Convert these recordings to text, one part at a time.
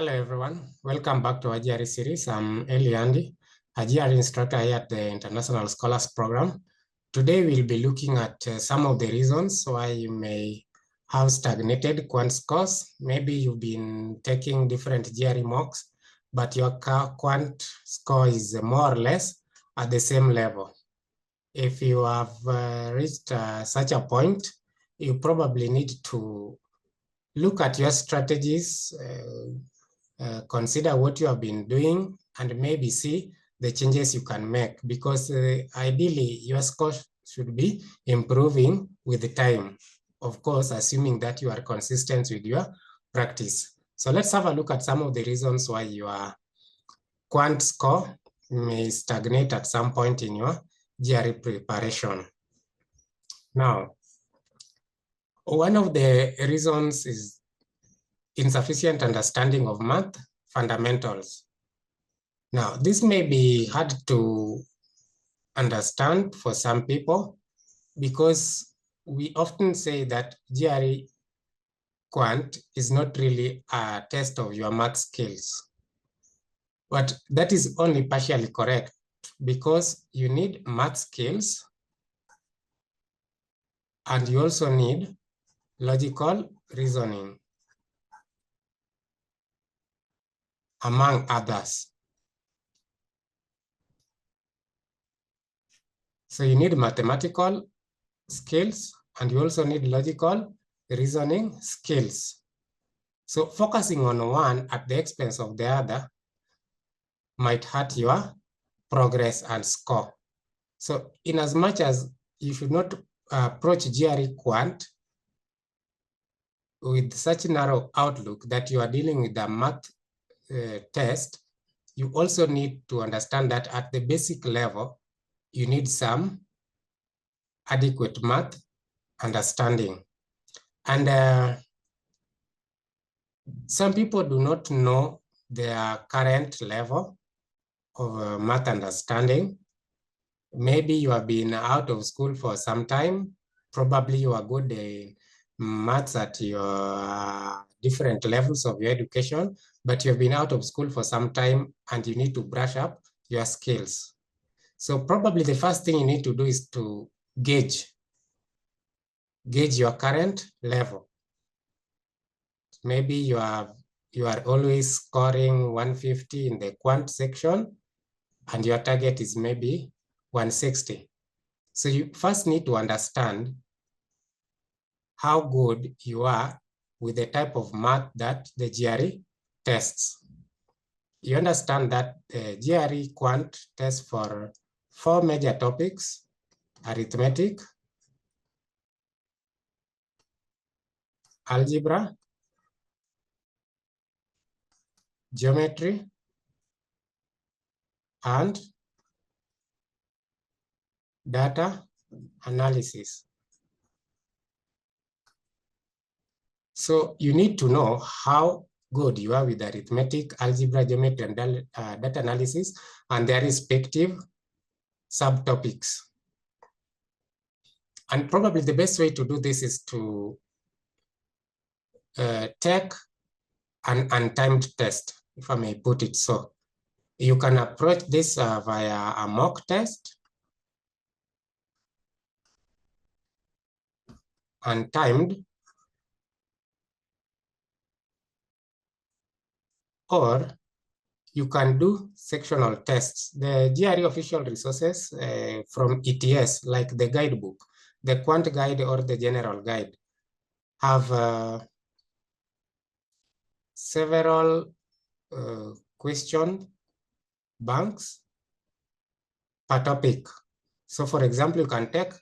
Hello everyone, welcome back to our GRE series. I'm Eli Andy, a GRE instructor here at the International Scholars Program. Today we'll be looking at some of the reasons why you may have stagnated quant scores. Maybe you've been taking different GRE mocks, but your quant score is more or less at the same level. If you have reached such a point, you probably need to look at your strategies, consider what you have been doing, and maybe see the changes you can make, because ideally your score should be improving with the time, of course, assuming that you are consistent with your practice. So let's have a look at some of the reasons why your quant score may stagnate at some point in your GRE preparation. Now, one of the reasons is insufficient understanding of math fundamentals. Now, this may be hard to understand for some people because we often say that GRE Quant is not really a test of your math skills. But that is only partially correct, because you need math skills and you also need logical reasoning, among others. So you need mathematical skills and you also need logical reasoning skills. So focusing on one at the expense of the other might hurt your progress and score. So in as much as you should not approach GRE Quant with such narrow outlook that you are dealing with a math test, you also need to understand that at the basic level, you need some adequate math understanding. And some people do not know their current level of math understanding. Maybe you have been out of school for some time. Probably you are good in maths at your different levels of your education, but you've been out of school for some time and you need to brush up your skills. So probably the first thing you need to do is to gauge your current level. Maybe you are always scoring 150 in the quant section and your target is maybe 160. So you first need to understand how good you are with the type of math that the GRE tests. You understand that the GRE Quant tests for 4 major topics: arithmetic, algebra, geometry, and data analysis. So you need to know how good you are with arithmetic, algebra, geometry, and data analysis, and their respective subtopics. And probably the best way to do this is to take an untimed test, if I may put it so. You can approach this via a mock test, untimed, or you can do sectional tests. The GRE official resources from ETS, like the guidebook, the Quant guide or the general guide, have several question banks per topic. So for example, you can take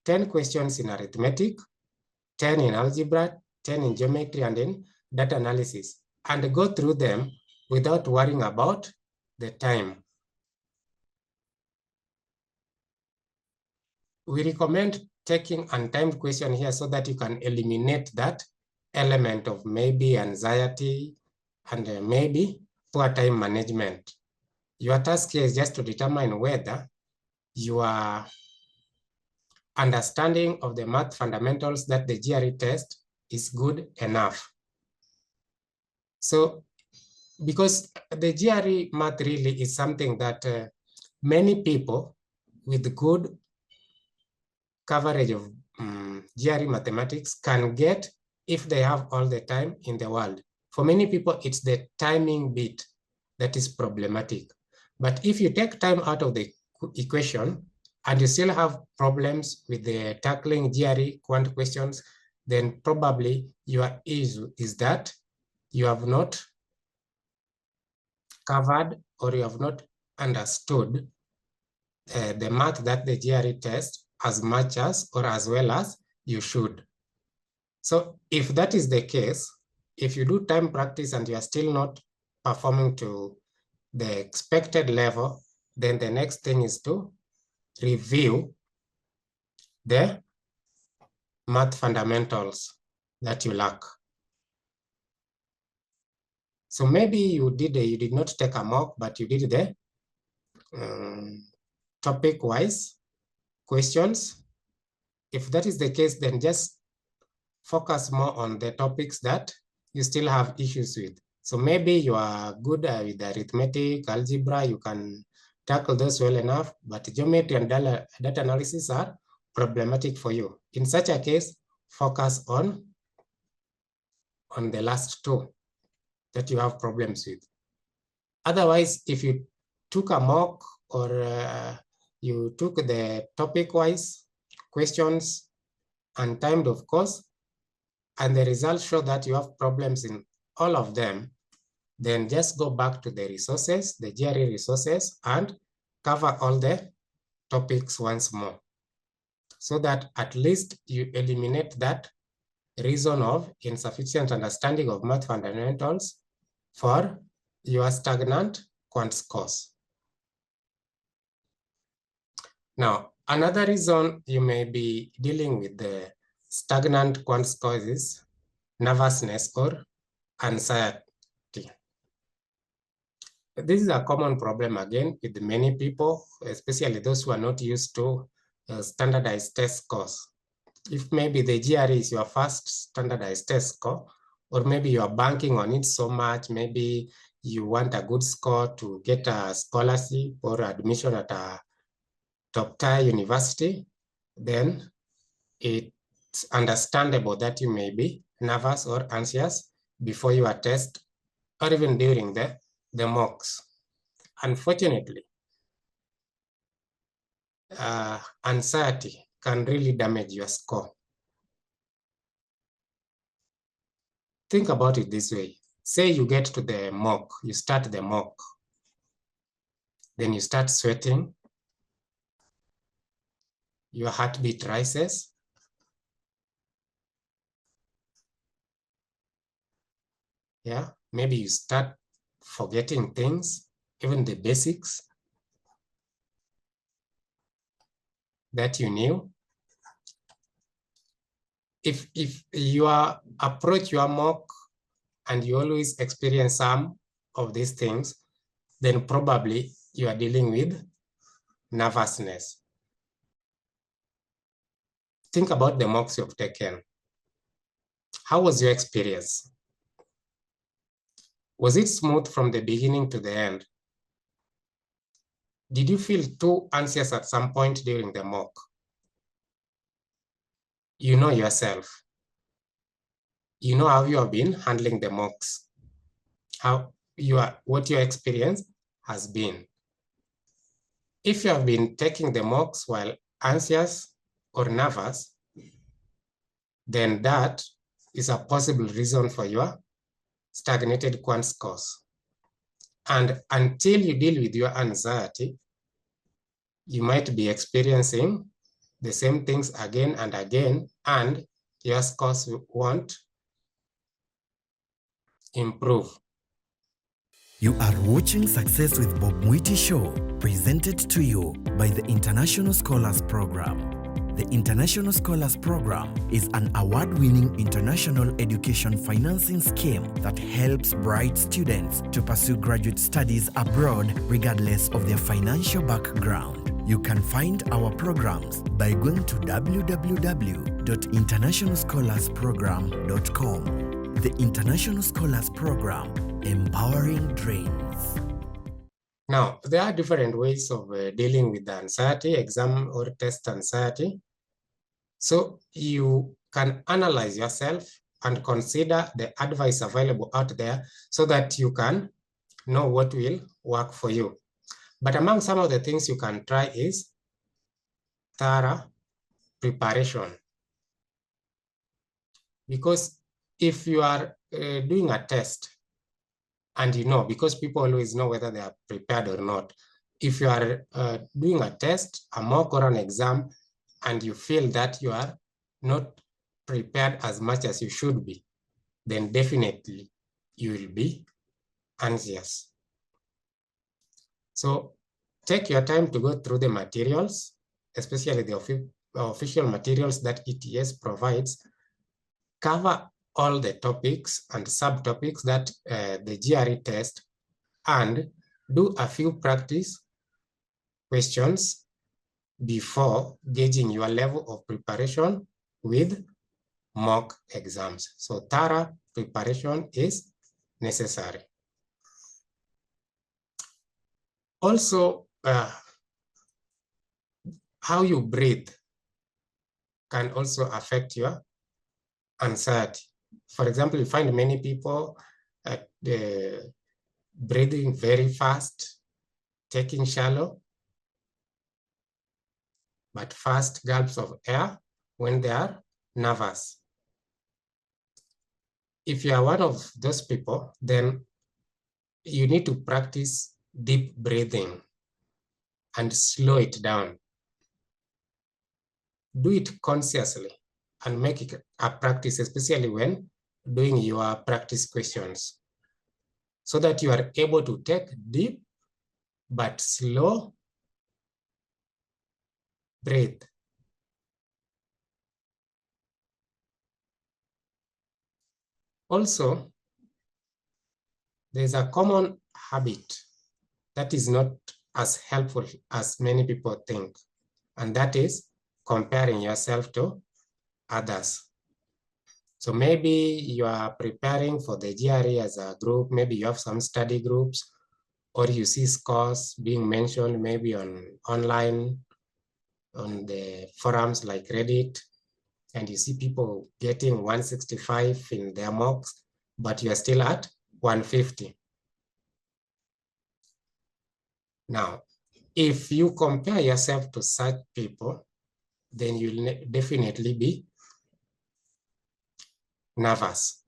10 questions in arithmetic, 10 in algebra, 10 in geometry, and in data analysis, and go through them without worrying about the time. We recommend taking untimed question here so that you can eliminate that element of maybe anxiety and maybe poor time management. Your task here is just to determine whether your understanding of the math fundamentals that the GRE test is good enough. So because the GRE math really is something that many people with good coverage of GRE mathematics can get if they have all the time in the world. For many people, it's the timing bit that is problematic. But if you take time out of the equation and you still have problems with the tackling GRE quant questions, then probably your issue is that you have not covered or you have not understood the math that the GRE test as much as or as well as you should. So if that is the case, if you do time practice and you are still not performing to the expected level, then the next thing is to review the math fundamentals that you lack. So maybe you did not take a mock, but you did the topic-wise questions. If that is the case, then just focus more on the topics that you still have issues with. So maybe you are good with arithmetic, algebra, you can tackle those well enough, but geometry and data analysis are problematic for you. In such a case, focus on the last two that you have problems with. Otherwise, if you took a mock or you took the topic-wise questions and timed, of course, and the results show that you have problems in all of them, then just go back to the resources, the GRE resources, and cover all the topics once more, so that at least you eliminate that reason of insufficient understanding of math fundamentals for your stagnant quant course. Now, another reason you may be dealing with the stagnant quant course is nervousness or anxiety. This is a common problem again with many people, especially those who are not used to standardized test scores. If maybe the GRE is your first standardized test score, or maybe you are banking on it so much, maybe you want a good score to get a scholarship or admission at a top-tier university, then it's understandable that you may be nervous or anxious before your test or even during the mocks. Unfortunately, anxiety can really damage your score. Think about it this way. Say you get to the mock, you start the mock, then you start sweating, your heartbeat rises, yeah, maybe you start forgetting things, even the basics that you knew. If you approach your mock and you always experience some of these things, then probably you are dealing with nervousness. Think about the mocks you've taken. How was your experience? Was it smooth from the beginning to the end? Did you feel too anxious at some point during the mock? You know yourself. You know how you have been handling the mocks, what your experience has been. If you have been taking the mocks while anxious or nervous, then that is a possible reason for your stagnated quant scores. And until you deal with your anxiety, you might be experiencing the same things again and again, and your scores won't improve. You are watching Success with Bob Mwiti Show, presented to you by the International Scholars Program. The International Scholars Program is an award-winning international education financing scheme that helps bright students to pursue graduate studies abroad regardless of their financial background. You can find our programs by going to www.internationalscholarsprogram.com. The International Scholars Program empowering dreams. Now, there are different ways of dealing with the anxiety, exam or test anxiety. So you can analyze yourself and consider the advice available out there so that you can know what will work for you. But among some of the things you can try is thorough preparation. Because if you are doing a test, and you know, because people always know whether they are prepared or not, if you are doing a test, a mock or an exam, and you feel that you are not prepared as much as you should be, then definitely you will be anxious. So take your time to go through the materials, especially the official materials that ETS provides. Cover all the topics and subtopics that the GRE test, and do a few practice questions before gauging your level of preparation with mock exams. So thorough preparation is necessary. Also, how you breathe can also affect your anxiety. For example, you find many people breathing very fast, taking shallow but fast gulps of air when they are nervous. If you are one of those people, then you need to practice deep breathing and slow it down. Do it consciously and make it a practice, especially when doing your practice questions, so that you are able to take deep but slow breath. Also, there's a common habit that is not as helpful as many people think, and that is comparing yourself to others. So maybe you are preparing for the GRE as a group, maybe you have some study groups, or you see scores being mentioned maybe online, on the forums like Reddit, and you see people getting 165 in their mocks, but you're still at 150. Now, if you compare yourself to such people, then you'll definitely be nervous.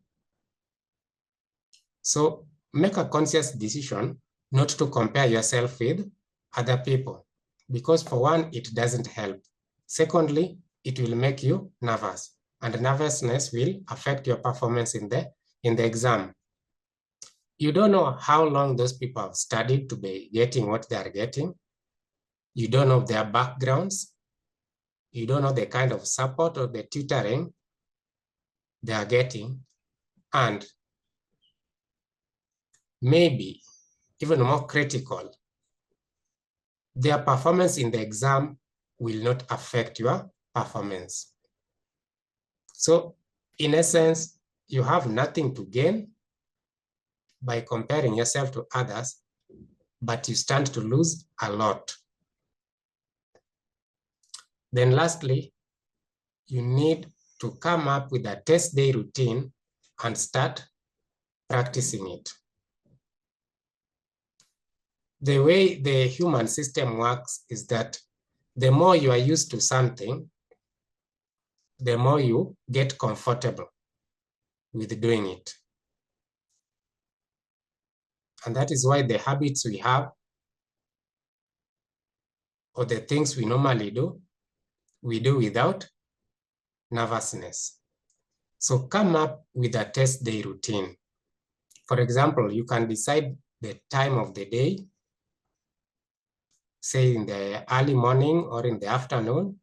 So make a conscious decision not to compare yourself with other people, because for one, it doesn't help. Secondly, it will make you nervous, and nervousness will affect your performance in the exam. You don't know how long those people have studied to be getting what they are getting. You don't know their backgrounds. You don't know the kind of support or the tutoring they are getting. And maybe even more critical, their performance in the exam will not affect your performance. So in essence, you have nothing to gain by comparing yourself to others, but you stand to lose a lot. Then lastly, you need to come up with a test day routine and start practicing it. The way the human system works is that the more you are used to something, the more you get comfortable with doing it. And that is why the habits we have, or the things we normally do, we do without nervousness. So come up with a test day routine. For example, you can decide the time of the day, say in the early morning or in the afternoon,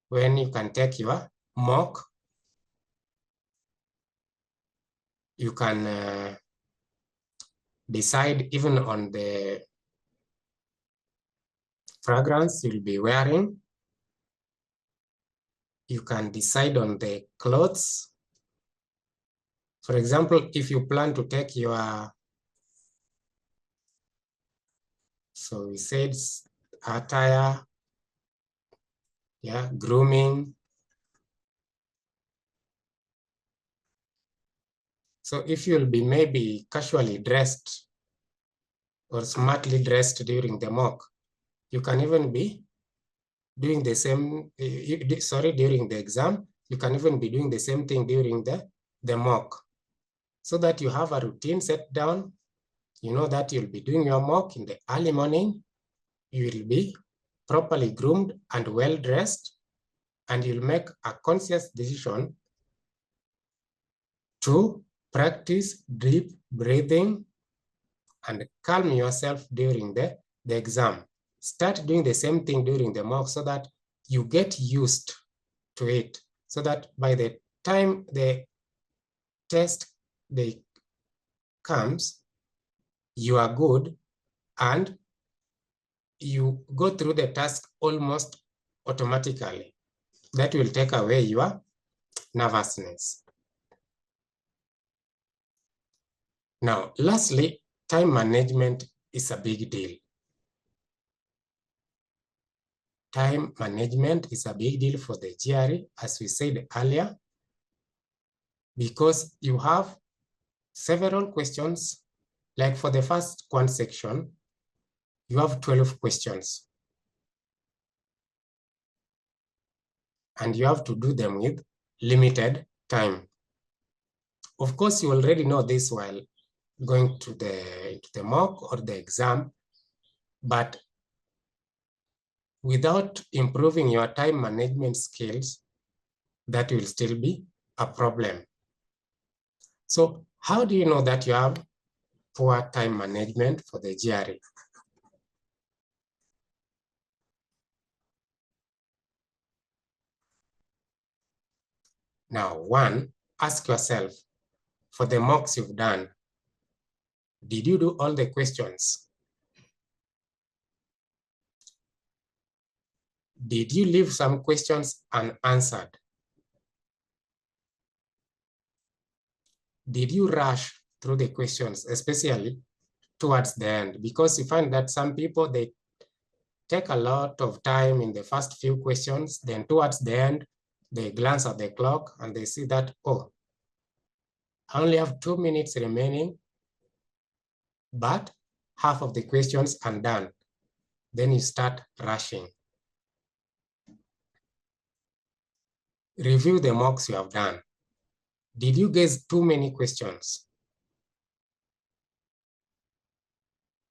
when you can take your mock. You can decide even on the fragrance you'll be wearing. You can decide on the clothes For example, if you plan to take your, so we said attire, yeah, grooming. So if you'll be maybe casually dressed or smartly dressed during the mock, you can even be doing the same, during the exam, you can even be doing the same thing during the mock, so that you have a routine set down. You know that you'll be doing your mock in the early morning, you will be properly groomed and well-dressed, and you'll make a conscious decision to practice deep breathing and calm yourself during the exam. Start doing the same thing during the mock so that you get used to it, so that by the time the test comes, you are good and you go through the task almost automatically. That will take away your nervousness. Now, lastly, time management is a big deal. Time management is a big deal for the GRE, as we said earlier, because you have several questions. Like for the first quant section, you have 12 questions. And you have to do them with limited time. Of course, you already know this while going to the mock or the exam, but without improving your time management skills, that will still be a problem. So how do you know that you have poor time management for the GRE? Now, one, ask yourself, for the mocks you've done, did you do all the questions? Did you leave some questions unanswered? Did you rush through the questions, especially towards the end? Because you find that some people, they take a lot of time in the first few questions, then towards the end, they glance at the clock and they see that, oh, I only have 2 minutes remaining, but half of the questions are done. Then you start rushing. Review the mocks you have done. Did you guess too many questions?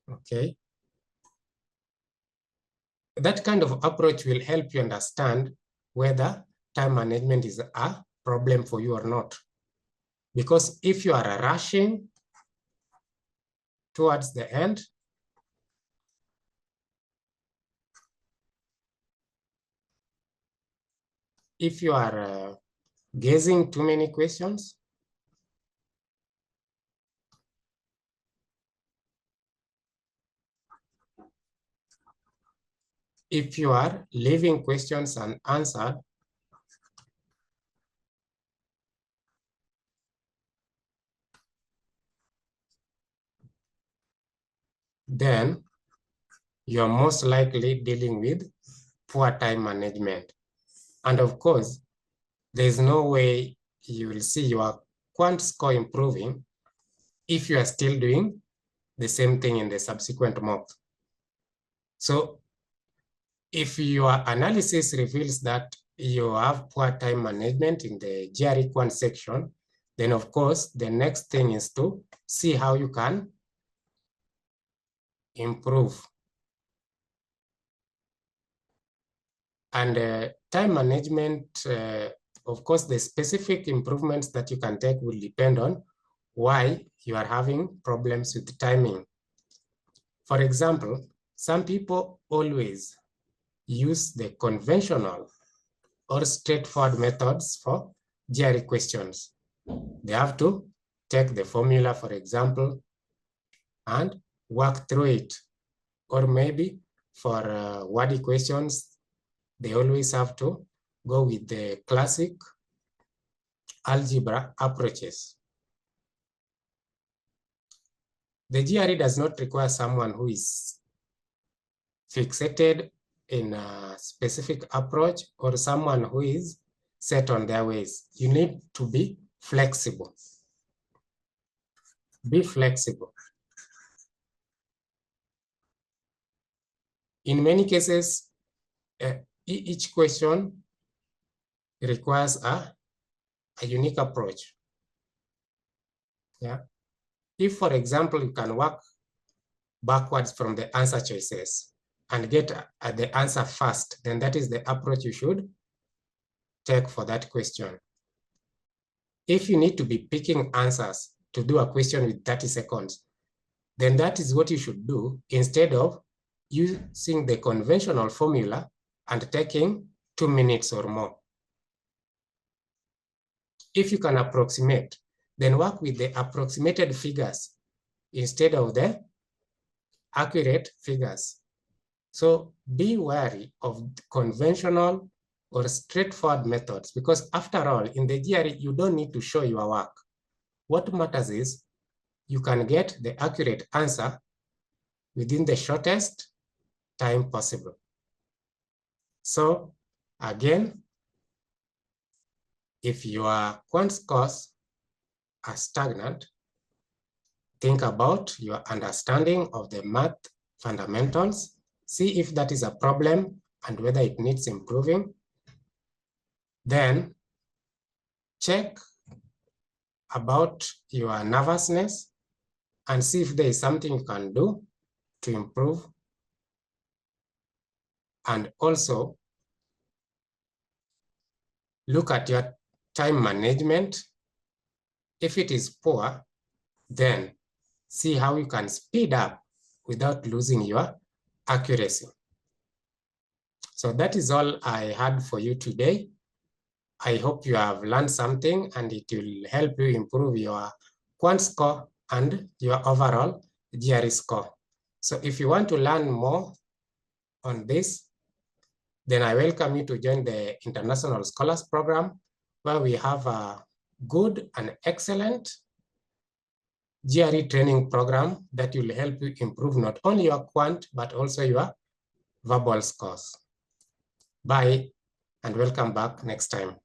Okay. That kind of approach will help you understand whether time management is a problem for you or not. Because if you are rushing towards the end, if you are guessing too many questions, if you are leaving questions unanswered, then you're most likely dealing with poor time management. And of course, there's no way you will see your quant score improving if you are still doing the same thing in the subsequent mock. So if your analysis reveals that you have poor time management in the GRE quant section, then of course, the next thing is to see how you can improve. And time management, of course, the specific improvements that you can take will depend on why you are having problems with timing. For example, some people always use the conventional or straightforward methods for GRE questions. They have to take the formula, for example, and work through it. Or maybe for wordy questions, they always have to go with the classic algebra approaches. The GRE does not require someone who is fixated in a specific approach or someone who is set on their ways. You need to be flexible. Be flexible. In many cases, each question requires a unique approach. Yeah. If, for example, you can work backwards from the answer choices and get the answer first, then that is the approach you should take for that question. If you need to be picking answers to do a question with 30 seconds, then that is what you should do instead of using the conventional formula and taking 2 minutes or more. If you can approximate, then work with the approximated figures instead of the accurate figures. So be wary of conventional or straightforward methods, because after all, in the GRE, you don't need to show your work. What matters is you can get the accurate answer within the shortest time possible. So again, if your quant scores are stagnant, think about your understanding of the math fundamentals, see if that is a problem and whether it needs improving. Then check about your nervousness and see if there is something you can do to improve. And also look at your time management. If it is poor, then see how you can speed up without losing your accuracy. So that is all I had for you today. I hope you have learned something and it will help you improve your quant score and your overall GRE score. So if you want to learn more on this, then I welcome you to join the International Scholars Program, where we have a good and excellent GRE training program that will help you improve not only your quant, but also your verbal scores. Bye, and welcome back next time.